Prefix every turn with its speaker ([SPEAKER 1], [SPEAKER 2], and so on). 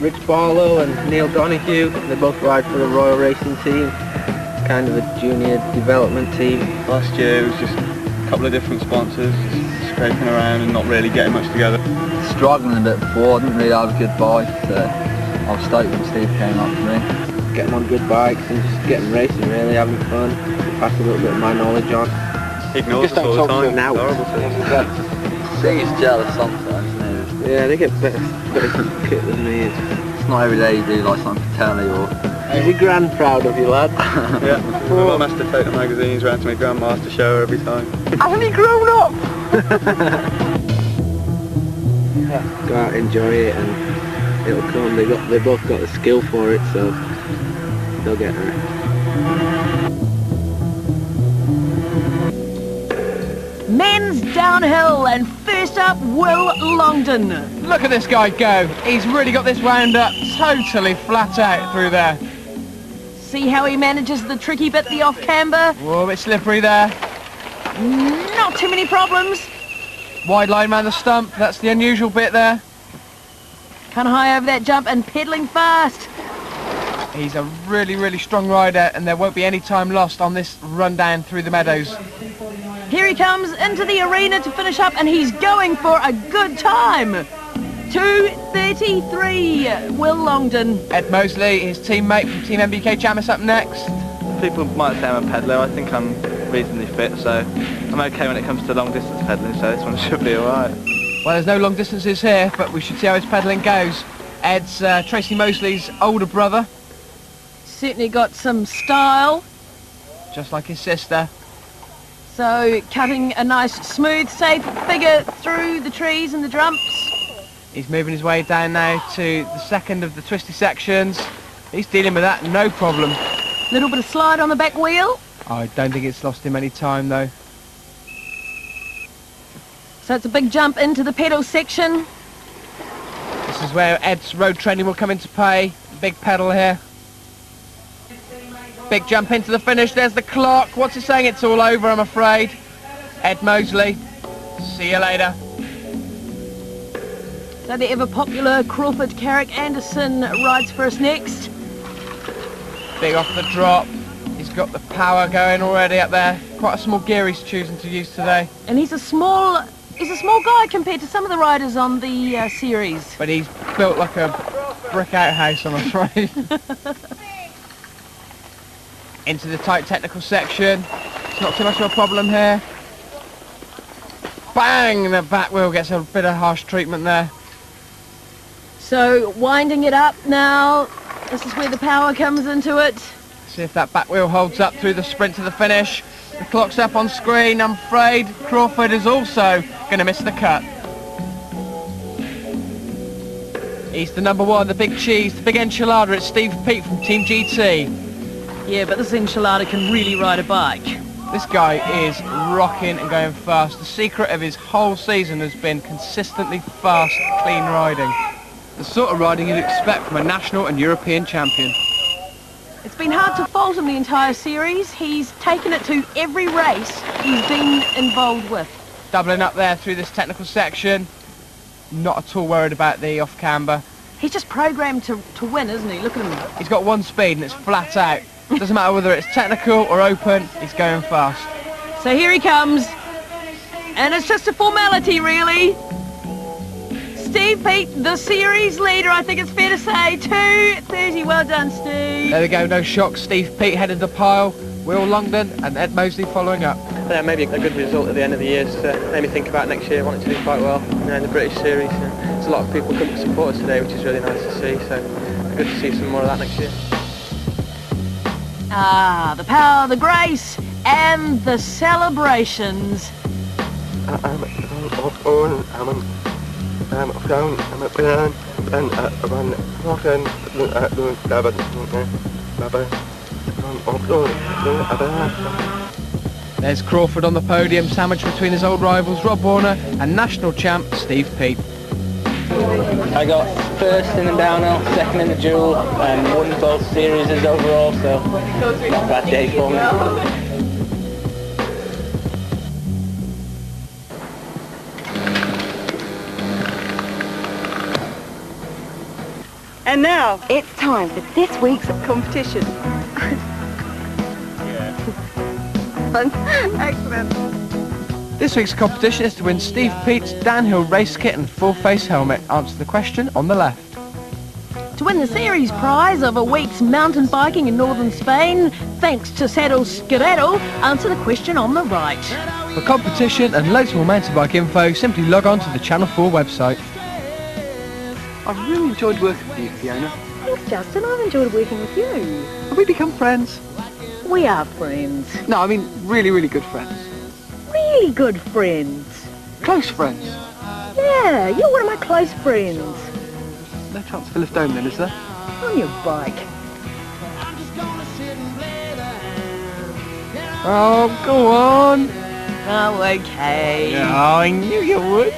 [SPEAKER 1] Rich Barlow and Neil Donoghue. They both ride for the Royal Racing Team. Kind of a junior development team.
[SPEAKER 2] Last year it was just a couple of different sponsors, just scraping around and not really getting much together.
[SPEAKER 3] Struggling a bit before, I didn't really have a good bike, so I was stoked when Steve came up to me.
[SPEAKER 1] Getting on good bikes and just getting racing really, having fun. Pass a little bit of my knowledge on.
[SPEAKER 2] He ignores us all the time.
[SPEAKER 1] Now.
[SPEAKER 3] Steve's jealous sometimes, isn't he?
[SPEAKER 1] Yeah, they get better kit than me.
[SPEAKER 3] It's not every day you do like something for telly or...
[SPEAKER 1] Is he grand proud of you, lad?
[SPEAKER 2] Yeah, my mum has to take the magazines round to my grandma's to show her every time.
[SPEAKER 1] Hasn't he grown up? Go out, enjoy it, and it'll come. They both got the skill for it, so they'll get there.
[SPEAKER 4] Men's downhill, and first up, Will Longden.
[SPEAKER 5] Look at this guy go. He's really got this wound up totally flat out through there.
[SPEAKER 4] See how he manages the tricky bit, the off-camber?
[SPEAKER 5] Whoa, a bit slippery there.
[SPEAKER 4] Not too many problems.
[SPEAKER 5] Wide line around the stump, that's the unusual bit there.
[SPEAKER 4] Kind of high over that jump and pedalling fast.
[SPEAKER 5] He's a really, really strong rider, and there won't be any time lost on this run down through the meadows.
[SPEAKER 4] Here he comes into the arena to finish up, and he's going for a good time. 2:33, Will Longden.
[SPEAKER 5] Ed Mosley, his teammate from Team MBK Chamis, up next.
[SPEAKER 6] People might say I'm a peddler. I think I'm reasonably fit, so I'm okay when it comes to long distance peddling, so this one should be alright.
[SPEAKER 5] Well, there's no long distances here, but we should see how his peddling goes. Ed's Tracy Mosley's older brother.
[SPEAKER 4] Certainly got some style.
[SPEAKER 5] Just like his sister.
[SPEAKER 4] So cutting a nice, smooth, safe figure through the trees and the jumps.
[SPEAKER 5] He's moving his way down now to the second of the twisty sections. He's dealing with that, no problem.
[SPEAKER 4] Little bit of slide on the back wheel.
[SPEAKER 5] I don't think it's lost him any time though.
[SPEAKER 4] So it's a big jump into the pedal section.
[SPEAKER 5] This is where Ed's road training will come into play. Big pedal here. Big jump into the finish. There's the clock. What's it saying? It's all over, I'm afraid. Ed Mosley. See you later.
[SPEAKER 4] So the ever popular Crawford Carrick Anderson rides for us next.
[SPEAKER 5] Big off the drop. He's got the power going already up there. Quite a small gear he's choosing to use today.
[SPEAKER 4] And he's a small guy compared to some of the riders on the series.
[SPEAKER 5] But he's built like a brick outhouse, I'm afraid. Into the tight technical section. It's not too much of a problem here. Bang! The back wheel gets a bit of harsh treatment there.
[SPEAKER 4] So winding it up now. This is where the power comes into it.
[SPEAKER 5] See if that back wheel holds up through the sprint to the finish. The clock's up on screen. I'm afraid Crawford is also going to miss the cut. He's the number one, the big cheese, the big enchilada. It's Steve Peat from Team GT.
[SPEAKER 4] Yeah, but this enchilada can really ride a bike.
[SPEAKER 5] This guy is rocking and going fast. The secret of his whole season has been consistently fast, clean riding. The sort of riding you'd expect from a national and European champion.
[SPEAKER 4] It's been hard to fault him the entire series. He's taken it to every race he's been involved with.
[SPEAKER 5] Doubling up there through this technical section. Not at all worried about the off-camber.
[SPEAKER 4] He's just programmed to win, isn't he? Look at him.
[SPEAKER 5] He's got one speed and it's flat out. Doesn't matter whether it's technical or open, he's going fast.
[SPEAKER 4] So here he comes. And it's just a formality, really. Steve Peat, the series leader, I think it's fair to say. 2:30, well done, Steve.
[SPEAKER 5] There we go, no shock. Steve Peat headed the pile. Will Longden and Ed Mosley following up.
[SPEAKER 1] Yeah, maybe a good result at the end of the year. Just made me think about next year. I wanted to do quite well in the British series. There's a lot of people come to support us today, which is really nice to see. So good to see some more of that next year.
[SPEAKER 4] Ah, the power, the grace, and the celebrations.
[SPEAKER 5] There's Crawford on the podium, sandwiched between his old rivals Rob Warner and national champ Steve Peat.
[SPEAKER 7] I got first in the downhill, second in the duel, and won both series overall, so not a bad day for me.
[SPEAKER 8] And now, it's time for this week's competition. Fun. Excellent.
[SPEAKER 5] This week's competition is to win Steve Peat's downhill race kit and full face helmet. Answer the question on the left.
[SPEAKER 4] To win the series prize of a week's mountain biking in northern Spain, thanks to Saddle Skedaddle, answer the question on the right.
[SPEAKER 5] For competition and loads more mountain bike info, simply log on to the Channel 4 website.
[SPEAKER 9] I've really enjoyed working with you, Fiona.
[SPEAKER 4] Thanks, Justin. I've enjoyed working with you.
[SPEAKER 9] Have we become friends?
[SPEAKER 4] We are friends.
[SPEAKER 9] No, I mean really, really good friends.
[SPEAKER 4] Really good friends.
[SPEAKER 9] Close friends.
[SPEAKER 4] Yeah, you're one of my close friends.
[SPEAKER 9] No chance for lift home then, is there?
[SPEAKER 4] On your bike.
[SPEAKER 5] Oh, go on.
[SPEAKER 4] Oh, okay.
[SPEAKER 5] Yeah, I knew you would.